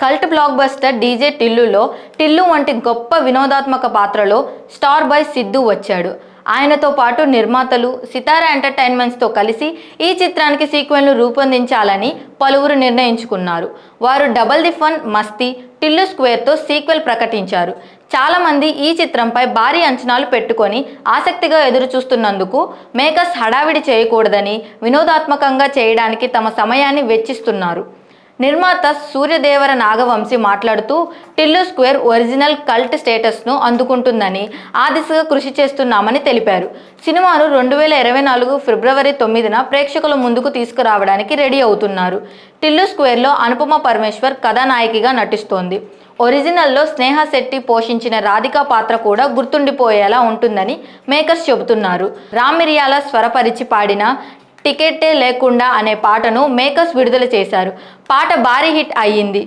Cult blockbuster DJ టిల్లులో టిల్లు వంటి గొప్ప వినోదాత్మక పాత్రలో స్టార్ బాయ్ సిద్ధు వచ్చాడు. ఆయనతో పాటు నిర్మాతలు సితారా ఎంటర్టైన్మెంట్స్తో కలిసి ఈ చిత్రానికి సీక్వెల్ను రూపొందించాలని పలువురు నిర్ణయించుకున్నారు. వారు double the fun Masti Tillu స్క్వేర్తో sequel ప్రకటించారు. చాలామంది ఈ చిత్రంపై భారీ అంచనాలు పెట్టుకొని ఆసక్తిగా ఎదురు చూస్తున్నందుకు మేకర్స్ హడావిడి చేయకూడదని వినోదాత్మకంగా చేయడానికి తమ సమయాన్ని వెచ్చిస్తున్నారు. నిర్మాత సూర్యదేవర నాగవంశీ మాట్లాడుతూ టిల్లు స్క్వేర్ ఒరిజినల్ కల్ట్ స్టేటస్ను అందుకుంటుందని ఆ దిశగా కృషి చేస్తున్నామని తెలిపారు. సినిమాను 2024 ఫిబ్రవరి 9న ప్రేక్షకుల ముందుకు తీసుకురావడానికి రెడీ అవుతున్నారు. టిల్లు స్క్వేర్లో అనుపమ పరమేశ్వర్ కథానాయికగా నటిస్తోంది. ఒరిజినల్లో స్నేహ శెట్టి పోషించిన రాధిక పాత్ర కూడా గుర్తుండిపోయేలా ఉంటుందని మేకర్స్ చెబుతున్నారు. రామ్ మిరియాల స్వరపరిచి పాడిన టికెట్టే లేకుండా అనే పాటను మేకర్స్ విడుదల చేశారు. పాట భారీ హిట్ అయ్యింది.